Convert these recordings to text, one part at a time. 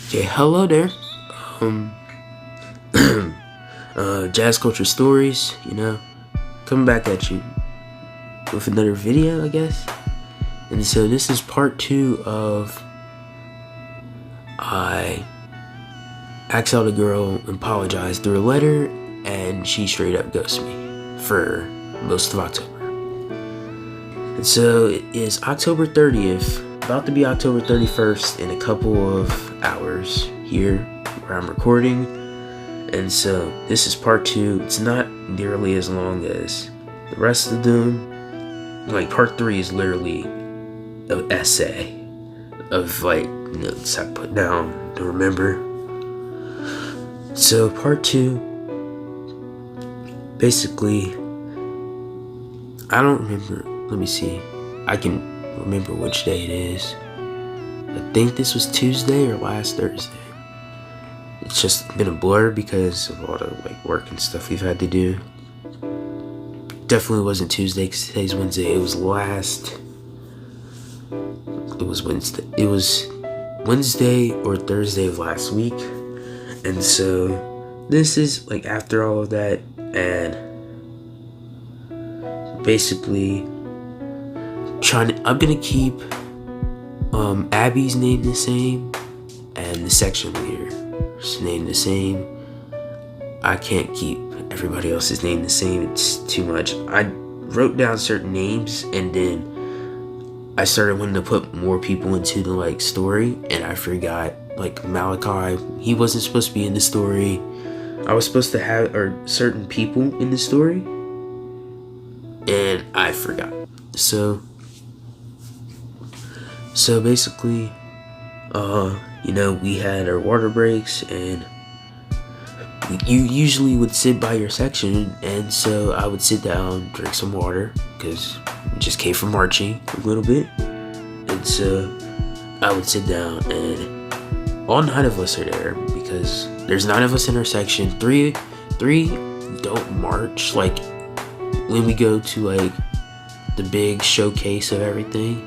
Okay, hello there. Um, Jazz Culture Stories, coming back at you with another video, I guess. And so this is part 2 of I asked out a girl and apologized through a letter, and she straight up ghosted me for most of October. And so it is October 30th, about to be October 31st in a couple of hours here where I'm recording. And so this is part 2. It's not nearly as long as the rest of them. Like, part 3 is literally an essay of notes I put down to remember. So part 2, basically, I don't remember. Let me see. I can remember which day it is. I think this was Tuesday or last Thursday. It's just been a blur because of all the work and stuff we've had to do. Definitely wasn't Tuesday because today's Wednesday. It was Wednesday. It was Wednesday or Thursday of last week. And so this is after all of that, and basically I'm gonna keep Abby's name the same and the section leader's name the same. I can't keep everybody else's name the same. It's too much. I wrote down certain names, and then I started wanting to put more people into the story, and I forgot Malachi. He wasn't supposed to be in the story. I was supposed to have certain people in the story, and I forgot. So basically, we had our water breaks, and you usually would sit by your section, and so I would sit down, drink some water, because we just came from marching a little bit, and so I would sit down, and all 9 of us are there, because there's 9 of us in our section. Three don't march, when we go to the big showcase of everything.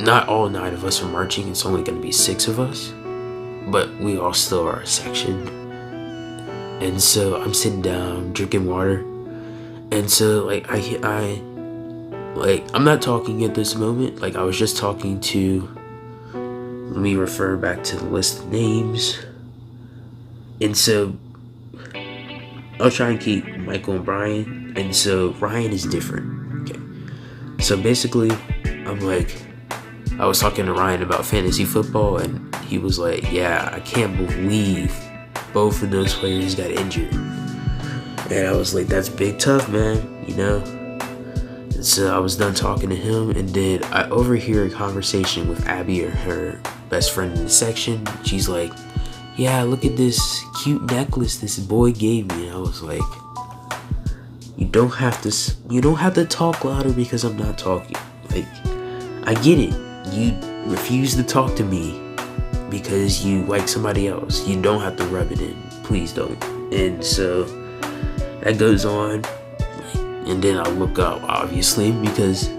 Not all 9 of us are marching. It's only gonna be 6 of us, but we all still are a section. And so I'm sitting down drinking water, and so I'm not talking at this moment. I was just talking to, let me refer back to the list of names. And so I'll try and keep Michael and Brian, and so Ryan is different. Okay, so basically I was talking to Ryan about fantasy football, and he was like, yeah, I can't believe both of those players got injured. And I was like, that's big tough, man, And so I was done talking to him, and then I overhear a conversation with Abby, or her best friend in the section. She's like, yeah, look at this cute necklace this boy gave me. And I was like, you don't have to talk louder because I'm not talking. I get it. You refuse to talk to me because you like somebody else. You don't have to rub it in. Please don't. And so that goes on. And then I look up, obviously, because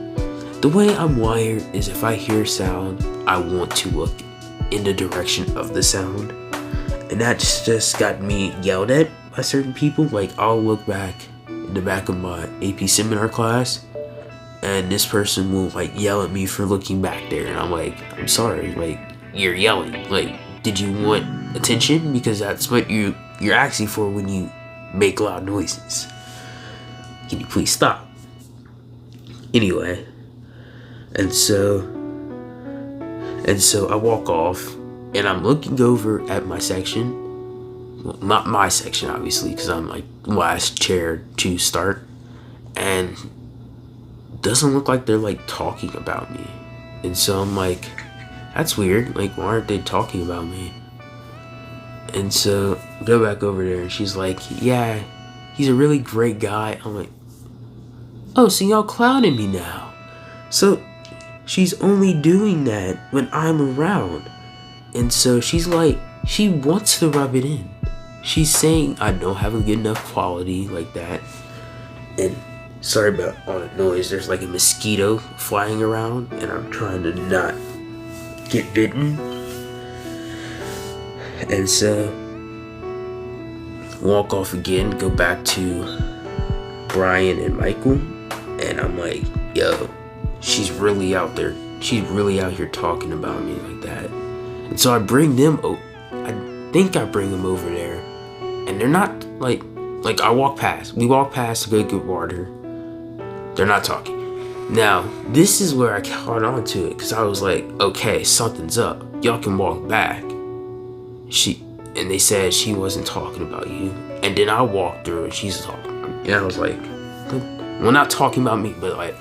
the way I'm wired is if I hear sound, I want to look in the direction of the sound. And that's just got me yelled at by certain people. I'll look back in the back of my AP seminar class, and this person will yell at me for looking back there, and I'm like, I'm sorry, you're yelling. Did you want attention? Because that's what you're asking for when you make loud noises. Can you please stop? Anyway, and so I walk off, and I'm looking over at my section. Well, not my section, obviously, because I'm last chair to start, and doesn't look like they're talking about me. And so I'm like, that's weird. Why aren't they talking about me? And so go back over there, and she's like, yeah, he's a really great guy. I'm like, oh, so y'all clowning me now. So she's only doing that when I'm around. And so she's she wants to rub it in. She's saying I don't have a good enough quality like that. And sorry about all the noise. There's a mosquito flying around, and I'm trying to not get bitten. And so walk off again, go back to Brian and Michael, and I'm like, yo, she's really out there. She's really out here talking about me like that. And so I bring them I think I bring them over there, and they're not like I walk past. We walk past to go get water. They're not talking. Now, this is where I caught on to it, because I was like, okay, something's up. Y'all can walk back. And they said she wasn't talking about you. And then I walked through and she's talking about me. And I was like, well, not talking about me, but like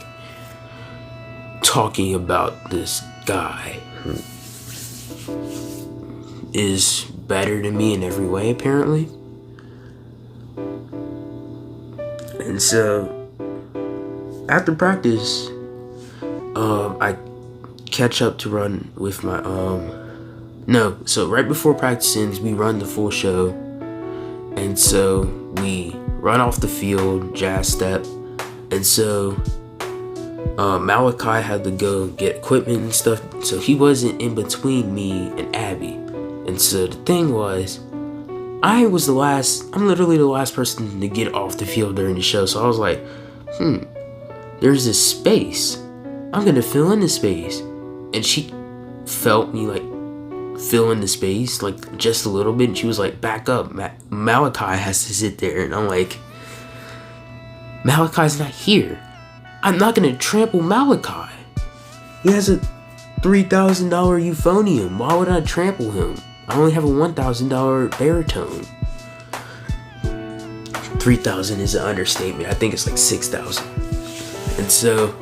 talking about this guy who is better than me in every way, apparently. And so after practice, I catch up to run with my so right before practice ends, we run the full show. And so we run off the field, jazz step. And so Malachi had to go get equipment and stuff, so he wasn't in between me and Abby. And so the thing was, I'm literally the last person to get off the field during the show. So I was like, there's this space. I'm gonna fill in the space. And she felt me like fill in the space, like just a little bit. And she was like, back up, Malachi has to sit there. And I'm like, Malachi's not here. I'm not gonna trample Malachi. He has a $3,000 euphonium. Why would I trample him? I only have a $1,000 baritone. 3,000 is an understatement. I think it's like 6,000. And so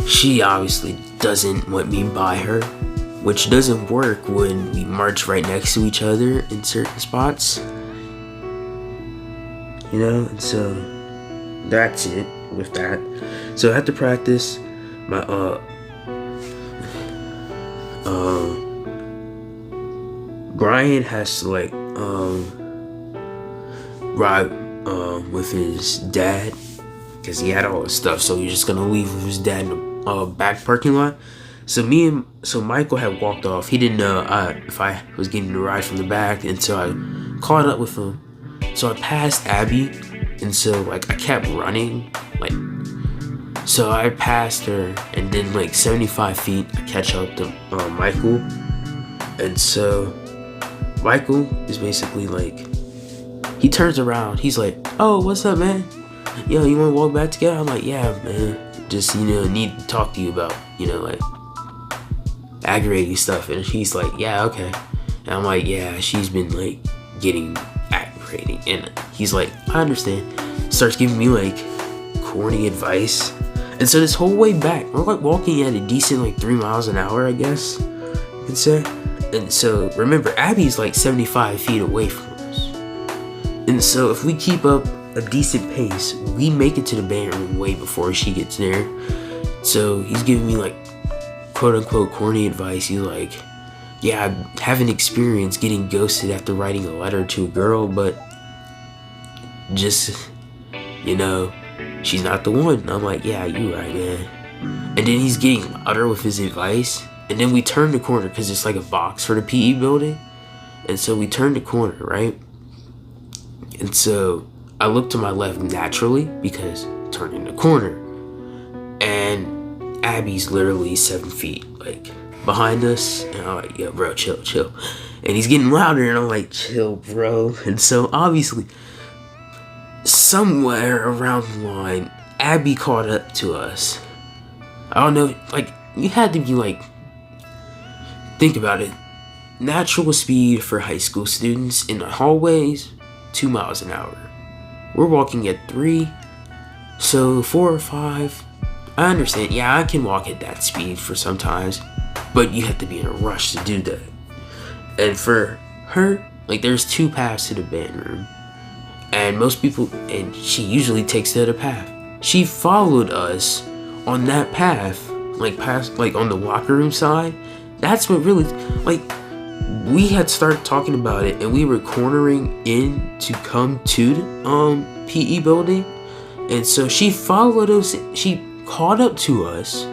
she obviously doesn't want me by her, which doesn't work when we march right next to each other in certain spots. You know, and so that's it with that. So after practice, my Brian has to like ride with his dad because he had all his stuff, so he's just gonna leave with his dad in the back parking lot. So Michael had walked off. He didn't know if I was getting the ride from the back, and so I caught up with him. So I passed Abby, and so like I kept running, like, so I passed her, and then like 75 feet I catch up to Michael. And so Michael is basically like, he turns around, he's like, oh, what's up, man? Yo, you wanna walk back together? I'm like, yeah, man, just, need to talk to you about, like aggravating stuff. And he's like, yeah, okay. And I'm like, yeah, she's been like getting aggravating. And he's like, I understand. Starts giving me like corny advice. And so this whole way back, we're like walking at a decent like 3 miles an hour, I guess you could say. And so remember, Abby's like 75 feet away from us. And so if we keep up a decent pace, we make it to the band room way before she gets there. So he's giving me like quote unquote corny advice. He's like, yeah, I haven't experienced getting ghosted after writing a letter to a girl, but just, she's not the one. And I'm like, yeah, you right, man. And then he's getting louder with his advice. And then we turn the corner because it's like a box for the PE building. And so we turn the corner, right? And so I look to my left naturally because turning the corner. And Abby's literally 7 feet like behind us. And I'm like, yo, bro, chill. And he's getting louder and I'm like, chill, bro. And so obviously somewhere around the line, Abby caught up to us. I don't know, like, you had to be like, think about it. Natural speed for high school students in the hallways, 2 miles an hour. We're walking at 3, so 4 or 5. I understand, yeah, I can walk at that speed for sometimes, but you have to be in a rush to do that. And for her, like, there's 2 paths to the band room. And most people, and she usually takes the other path. She followed us on that path, like past, like on the locker room side. That's what really, like, we had started talking about it, and we were cornering in to come to the PE building. And so she followed us. She caught up to us,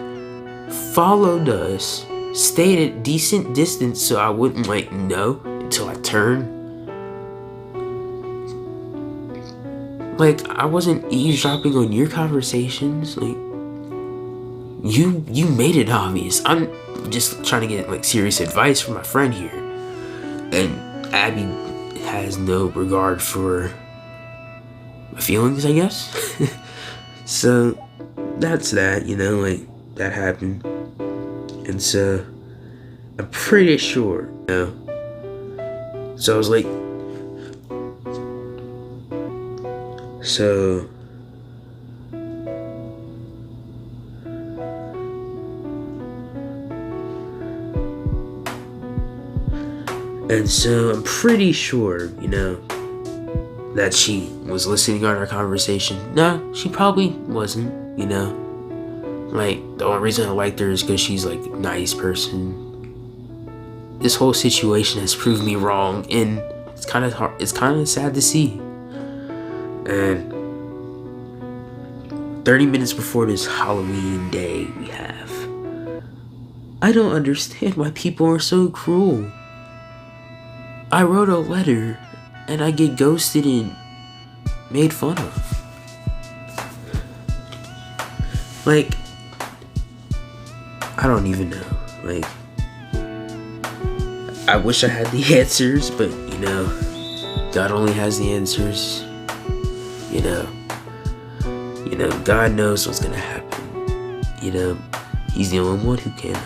followed us, stayed at decent distance so I wouldn't like know until I turned. Like, I wasn't eavesdropping on your conversations. Like, you made it obvious. I'm just trying to get like serious advice from my friend here, and Abby has no regard for my feelings, I guess. So that's that, like that happened. And so I'm pretty sure, so I was like, and so I'm pretty sure, that she was listening on our conversation. No, she probably wasn't, Like, the only reason I liked her is because she's, like, a nice person. This whole situation has proved me wrong, and it's kind of hard. It's kind of sad to see. And 30 minutes before this Halloween day we have, I don't understand why people are so cruel. I wrote a letter, and I get ghosted and made fun of. Like, I don't even know. Like, I wish I had the answers, but God only has the answers. God knows what's gonna happen. He's the only one who can.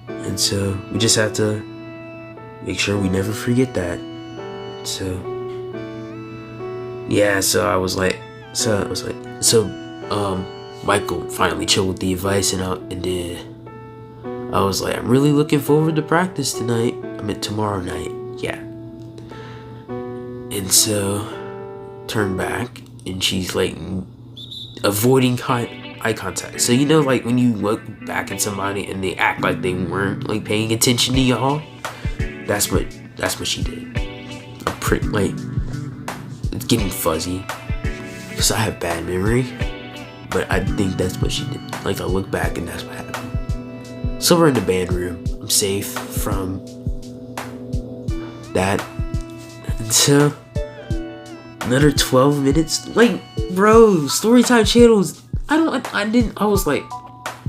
And so we just have to make sure we never forget that. So yeah, Michael finally chilled with the advice, and I was like, I'm really looking forward to practice tonight. Tomorrow night. Yeah. And so, turn back, and she's like avoiding eye contact. So like when you look back at somebody and they act like they weren't like paying attention to y'all. That's what she did. I'm pretty like, it's getting fuzzy because I have bad memory, but I think that's what she did. Like, I look back and that's what happened. So we're in the band room. I'm safe from that. And so another 12 minutes. Like, bro, Storytime channels. I was like,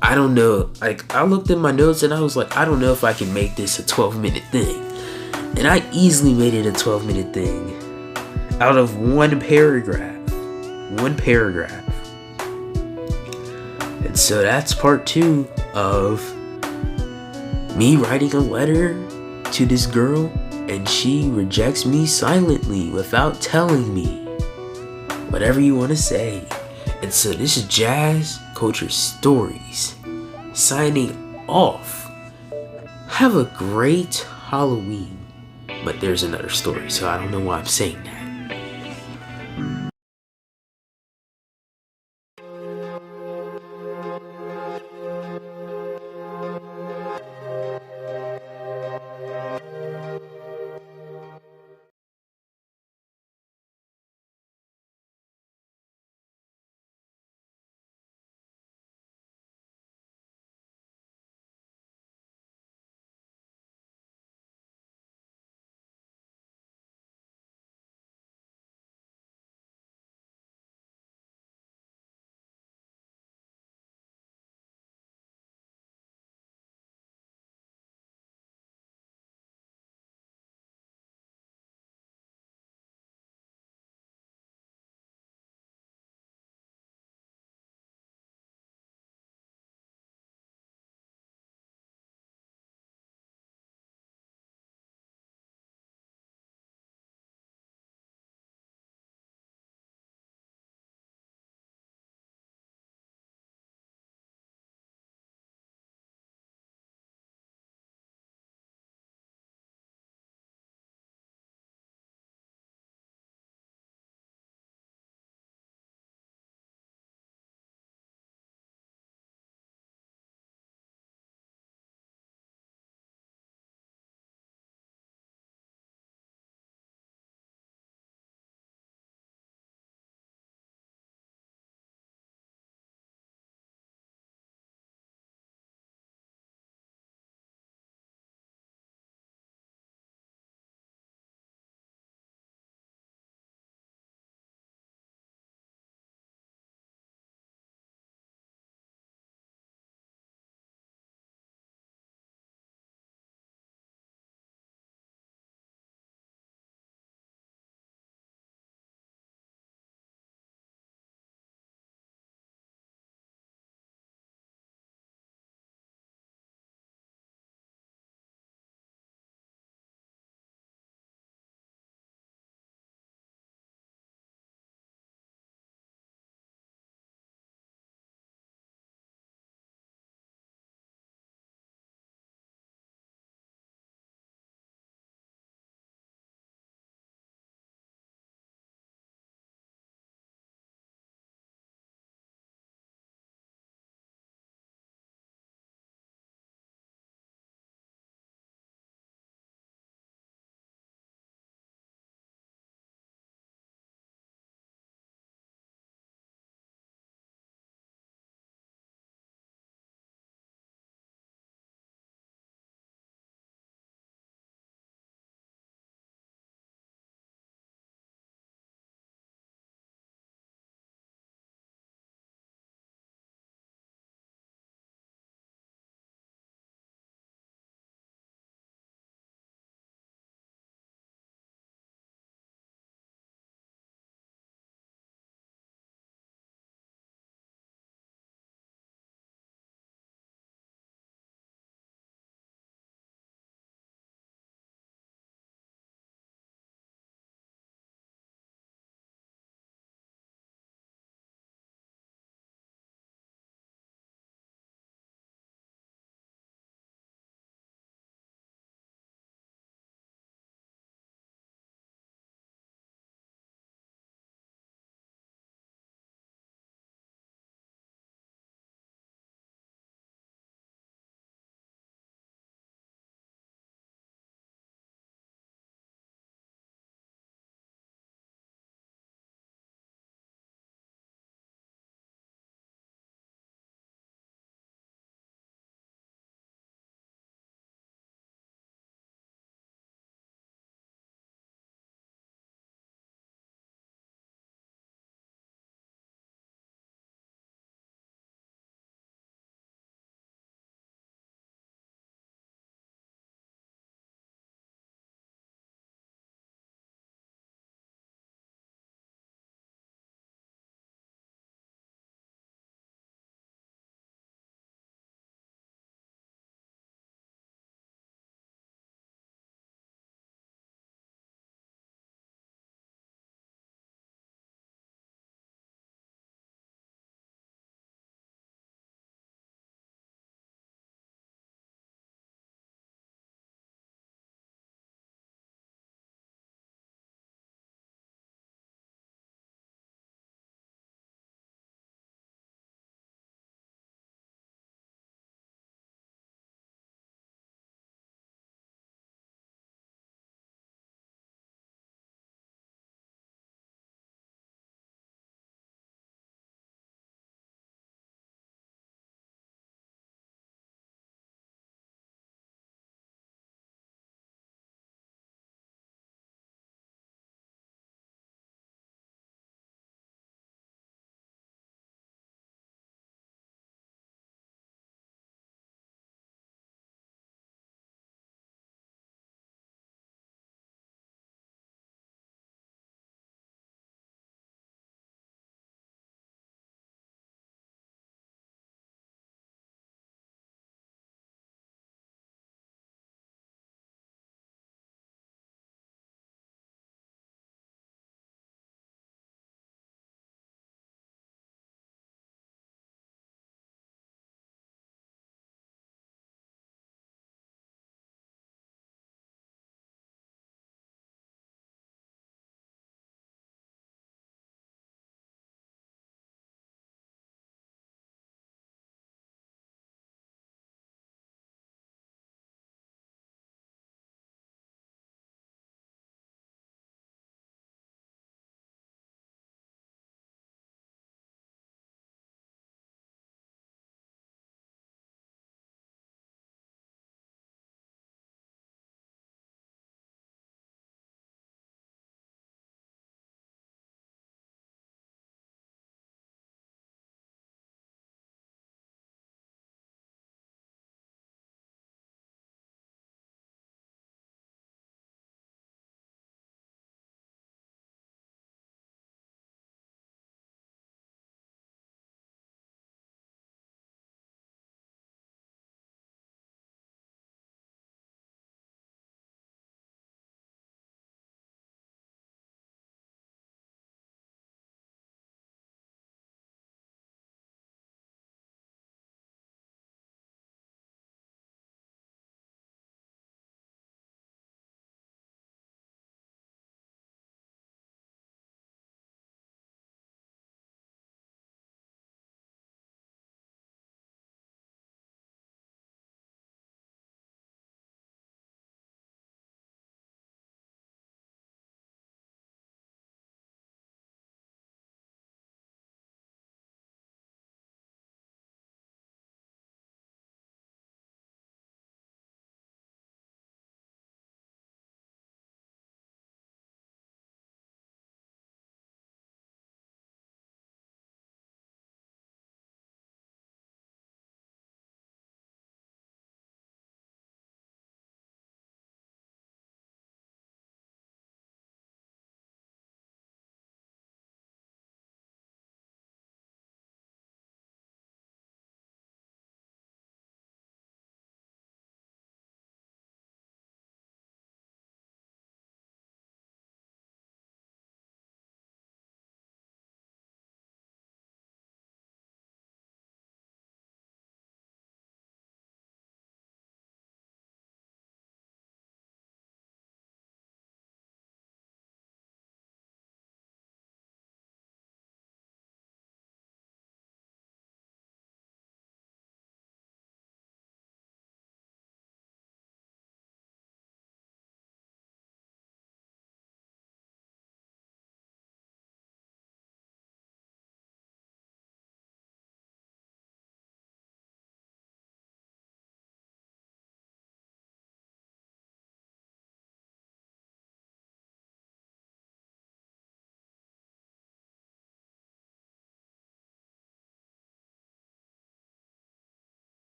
I don't know. Like, I looked at my notes and I was like, I don't know if I can make this a 12-minute thing. And I easily made it a 12-minute thing out of one paragraph. And so that's part 2 of me writing a letter to this girl, and she rejects me silently without telling me. Whatever you want to say. And so this is Jazz Culture Stories signing off. Have a great Halloween. But there's another story, so I don't know why I'm saying that.